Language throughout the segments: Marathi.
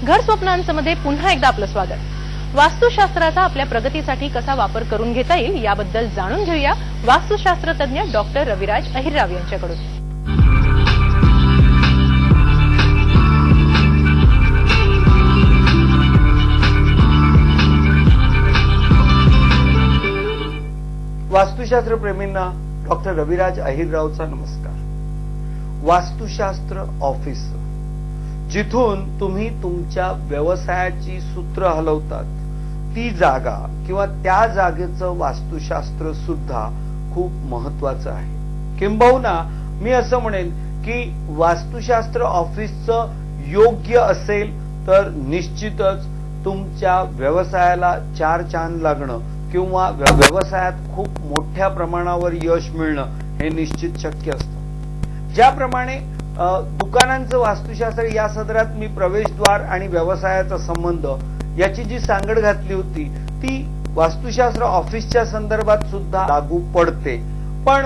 घर स्वप्नांमध्ये पुन्हा एकदा आपलं स्वागत। वास्तुशास्त्राचा आपल्या प्रगतीसाठी कसा वापर करून घेता येईल याबद्दल जाणून घेऊया वास्तुशास्त्र तज्ञ डॉक्टर रविराज अहिरराव यांच्याकडून। वास्तुशास्त्र प्रेमींना डॉक्टर रविराज अहिररावचा नमस्कार। वास्तुशास्त्र ऑफिस, जिथून तुम्ही तुमच्या व्यवसायाची सूत्र हलवतात, ती जागा किंवा त्या जागेचं वास्तुशास्त्र सुद्धा खूप महत्वाचं आहे। किंबहुना मी असं म्हणेन की वास्तुशास्त्र ऑफिसचं योग्य असेल तर निश्चितच तुमच्या व्यवसायाला चार चांद लागणं किंवा व्यवसायात खूप मोठ्या प्रमाणावर यश मिळणं हे निश्चित शक्य असतं। ज्याप्रमाणे दुकानांचं वास्तुशास्त्र या सदरात मी प्रवेशद्वार आणि व्यवसायाचा संबंध याची जी सांगड घातली होती ती वास्तुशास्त्र ऑफिसच्या संदर्भात सुद्धा लागू पडते। पण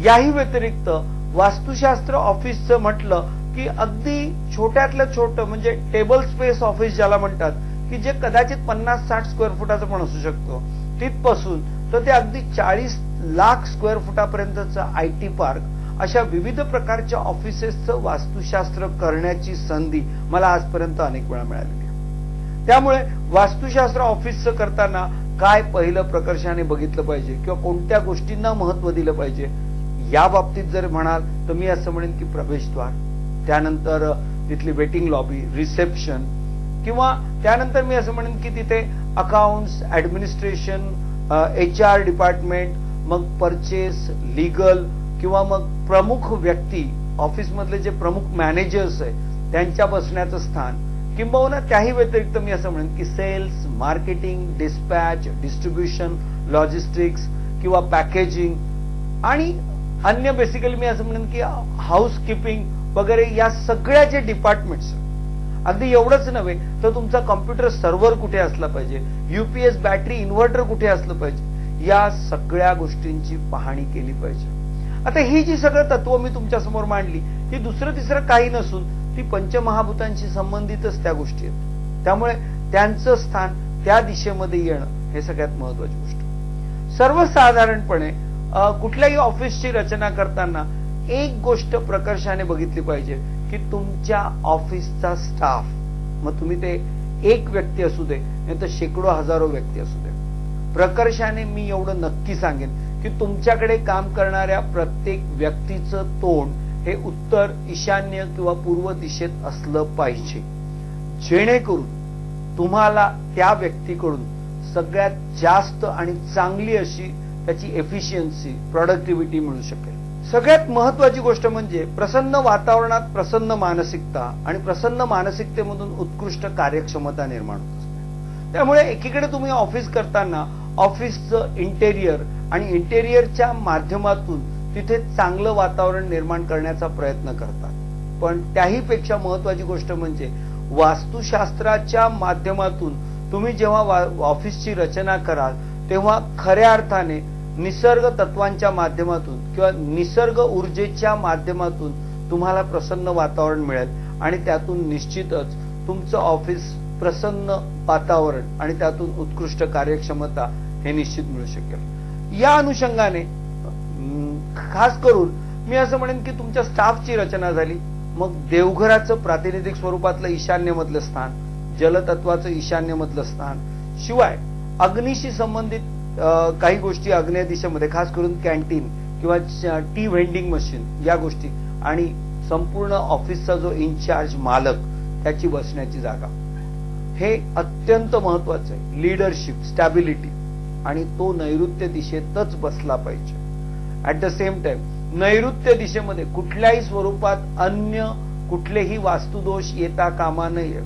याही व्यतिरिक्त वास्तुशास्त्र ऑफिसचं म्हटलं की अगदी छोट्यातलं छोटं म्हणजे टेबल स्पेस ऑफिस ज्याला म्हणतात की जे कदाचित 50-60 स्क्वेअर फुटाचं पण असू शकतं, तिथपासून तर ते अगदी 40 लाख स्क्वेअर फुटापर्यंतचं आयटी पार्क, अशा विविध प्रकारच्या ऑफिसेसचं वास्तुशास्त्र करण्याची संधी मला आजपर्यंत अनेक वेळा मिळालेली आहे। त्यामुळे वास्तुशास्त्र ऑफिसचं करताना काय पहिलं प्रकर्षाने बघितलं पाहिजे किंवा कोणत्या गोष्टींना महत्व दिलं पाहिजे या बाबतीत जर म्हणाल तर मी असं म्हणेन की प्रवेशद्वार, त्यानंतर तिथली वेटिंग लॉबी, रिसेप्शन, किंवा त्यानंतर मी असं म्हणेन की तिथे अकाउंट्स, ऍडमिनिस्ट्रेशन, HR डिपार्टमेंट, मग परचेस, लीगल, किंवा मग प्रमुख व्यक्ती ऑफिसमधले जे प्रमुख मॅनेजर्स आहेत त्यांच्या बसण्याचं स्थान, किंबहुना त्याही व्यतिरिक्त मी असं म्हणेन की sales, marketing, dispatch, distribution, logistics किंवा पॅकेजिंग आणि अन्य बेसिकली मी असं म्हणेन की हाऊसकीपिंग वगैरे या सगळ्या जे डिपार्टमेंट्स, अगदी एवढंच नव्हे तर तुमचा कॉम्प्युटर सर्व्हर कुठे असला पाहिजे, UPS बॅटरी इन्व्हर्टर कुठे असलं पाहिजे, या सगळ्या गोष्टींची पाहणी केली पाहिजे। आता ही जी सगळं तत्व मी तुमच्या समोर मांडली ती दुसरं तिसरं काही नसून ती पंचमहाभूतांशी संबंधितच त्या गोष्टी आहेत। त्यामुळे त्यांचं स्थान त्या दिशेमध्ये येणं हे सगळ्यात महत्वाची गोष्ट। सर्वसाधारणपणे कुठल्याही ऑफिसची रचना करताना एक गोष्ट प्रकर्षाने बघितली पाहिजे की तुमच्या ऑफिसचा स्टाफ, मग तुम्ही ते एक व्यक्ती असू दे नाही तर शेकडो हजारो व्यक्ती असू दे, प्रकर्षाने मी एवढं नक्की सांगेन की तुमच्याकडे काम करणाऱ्या प्रत्येक व्यक्तीचं तोंड हे उत्तर, ईशान्य किंवा पूर्व दिशेत असलं पाहिजे, जेणेकरून तुम्हाला त्या व्यक्तीकडून सगळ्यात जास्त आणि चांगली अशी त्याची एफिशियन्सी, प्रोडक्टिव्हिटी मिळू शकेल। सगळ्यात महत्वाची गोष्ट म्हणजे प्रसन्न वातावरणात प्रसन्न मानसिकता, आणि प्रसन्न मानसिकतेमधून उत्कृष्ट कार्यक्षमता निर्माण होत असते। त्यामुळे एकीकडे तुम्ही ऑफिस करताना ऑफिसचं इंटेरियर आणि इंटेरियरच्या माध्यमातून तिथे चांगलं वातावरण निर्माण करण्याचा प्रयत्न करतात, पण त्याहीपेक्षा महत्वाची गोष्ट म्हणजे वास्तुशास्त्राच्या माध्यमातून तुम्ही जेव्हा ऑफिसची रचना कराल तेव्हा खऱ्या अर्थाने निसर्ग तत्वांच्या माध्यमातून किंवा निसर्ग ऊर्जेच्या माध्यमातून तुम्हाला प्रसन्न वातावरण मिळेल आणि त्यातून निश्चितच तुमचं ऑफिस प्रसन्न वातावरण आणि त्यातून उत्कृष्ट कार्यक्षमता हे निश्चित मिळू शकेल। या अनुषंगाने खास करून मी असं म्हणेन की तुमच्या स्टाफची रचना झाली, मग देवघराचं प्रातिनिधिक स्वरूपातलं ईशान्यमधलं स्थान, जलतत्वाचं ईशान्यमधलं स्थान, शिवाय अग्नीशी संबंधित काही गोष्टी आग्नेय दिशेमध्ये, खास करून कॅन्टीन किंवा टी व्हेंडिंग मशीन या गोष्टी, आणि संपूर्ण ऑफिसचा जो इन्चार्ज मालक त्याची बसण्याची जागा, हे अत्यंत महत्वाचं आहे। लीडरशिप, स्टॅबिलिटी, आणि तो नैऋत्य दिशेतच बसला पाहिजे। ऍट द सेम टाइम नैऋत्य दिशेमध्ये कुठल्याही स्वरूपात अन्य कुठलेही वास्तुदोष येता कामा नये।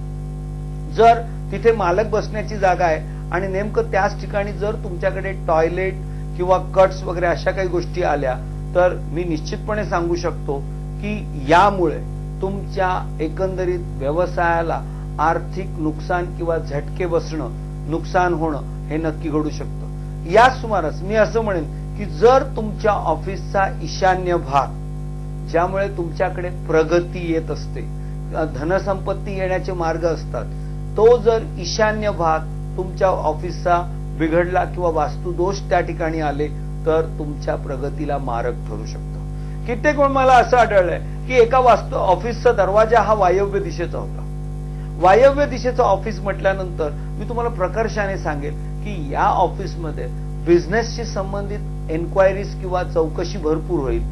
जर तिथे मालक बसण्याची जागा आहे आणि नेमकं त्याच ठिकाणी जर तुमच्याकडे टॉयलेट किंवा कट्स वगैरे अशा काही गोष्टी आल्या तर मी निश्चितपणे सांगू शकतो की यामुळे तुमच्या एकंदरीत व्यवसायाला आर्थिक नुकसान किंवा झटके बसणं, नुकसान होणं हे नक्की घडू शकतं। या सुमारास मी असं म्हणेन की जर तुमच्या ऑफिसचा ईशान्य भाग, ज्यामुळे तुमच्याकडे प्रगती येत असते, धनसंपत्ती येण्याचे मार्ग असतात, तो जर ईशान्य भाग तुमच्या ऑफिसचा बिघडला किंवा वास्तुदोष त्या ठिकाणी आले तर तुमच्या प्रगतीला मारक ठरू शकतो. कित्येक वेळ मला असं आढळलंय की एका ऑफिसचा दरवाजा हा वायव्य दिशेचा होता. वायव्य दिशेचं ऑफिस म्हटल्यानंतर मी तुम्हाला प्रकर्षाने सांगेल की या ऑफिसमध्ये बिझनेसशी संबंधित एन्क्वायरीज किंवा चौकशी भरपूर होईल,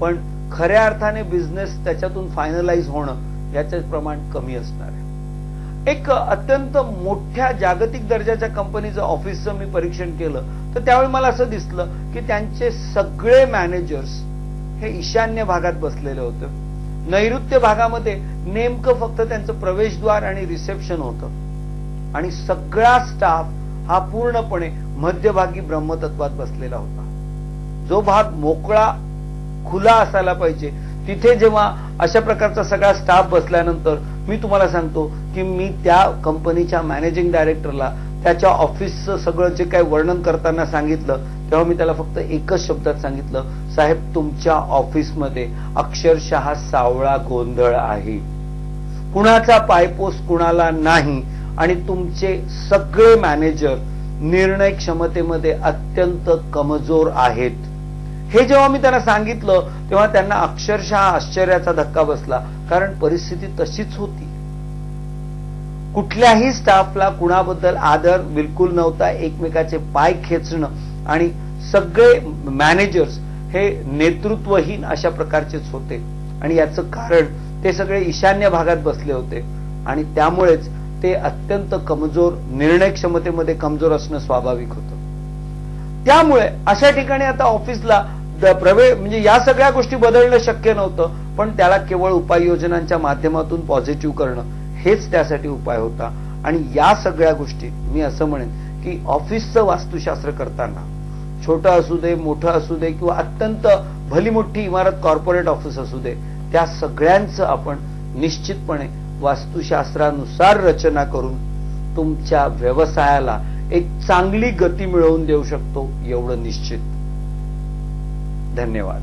पण खऱ्या अर्थाने बिझनेस त्याच्यातून फायनलाइज होणं याचं प्रमाण कमी असणार आहे. एक अत्यंत मोठ्या जागतिक दर्जाच्या कंपनीचं ऑफिसचं मी परीक्षण केलं तर त्यावेळी मला असं दिसलं की त्यांचे सगळे मॅनेजर्स हे ईशान्य भागात बसलेले होते. नैऋत्य भागामध्ये नेमकं फक्त त्यांचं प्रवेशद्वार आणि रिसेप्शन होतं आणि सगळा स्टाफ हा पूर्णपणे मध्यभागी ब्रह्मतत्वात बसलेला होता. जो भाग मोकळा खुला असायला पाहिजे तिथे जेव्हा अशा प्रकारचा सगळा स्टाफ बसल्यानंतर मी तुम्हाला सांगतो की मी त्या कंपनीच्या मॅनेजिंग डायरेक्टरला त्याच्या ऑफिसचं सगळं जे काही वर्णन करताना सांगितलं तेव्हा मी त्याला फक्त एकच शब्दात सांगितलं, साहेब तुमच्या ऑफिसमध्ये अक्षरशः सावळा गोंधळ आहे, कुणाचा पायपोस कुणाला नाही आणि तुमचे सगळे मॅनेजर निर्णय क्षमतेमध्ये अत्यंत कमजोर आहेत. हे जेव्हा मी त्यांना सांगितलं तेव्हा त्यांना अक्षरशः आश्चर्याचा धक्का बसला, कारण परिस्थिती तशीच होती. कुठल्याही स्टाफला कुणाबद्दल आदर बिलकुल नव्हता. एकमेकाचे पाय खेचणं आणि सगळे मॅनेजर्स हे नेतृत्वहीन अशा प्रकारचेच होते आणि याचं कारण ते सगळे ईशान्य भागात बसले होते आणि त्यामुळेच ते अत्यंत कमजोर, निर्णय क्षमतेमध्ये कमजोर असणं स्वाभाविक होतं. त्यामुळे अशा ठिकाणी आता ऑफिसला म्हणजे या सगळ्या गोष्टी बदलणं शक्य नव्हतं, पण त्याला केवळ उपाययोजनांच्या माध्यमातून पॉझिटिव्ह करणं हेच त्यासाठी उपाय होता. आणि या सगळ्या गोष्टी मी असं म्हणेन की ऑफिसचं वास्तुशास्त्र करताना छोटं असू दे, मोठं असू दे किंवा अत्यंत भली मोठी इमारत कॉर्पोरेट ऑफिस असू दे, त्या सगळ्यांचं आपण निश्चितपणे वास्तुशास्त्रानुसार रचना करून तुमच्या व्यवसायाला एक चांगली गती मिळवून देऊ शकतो, एवढं निश्चित. धन्यवाद.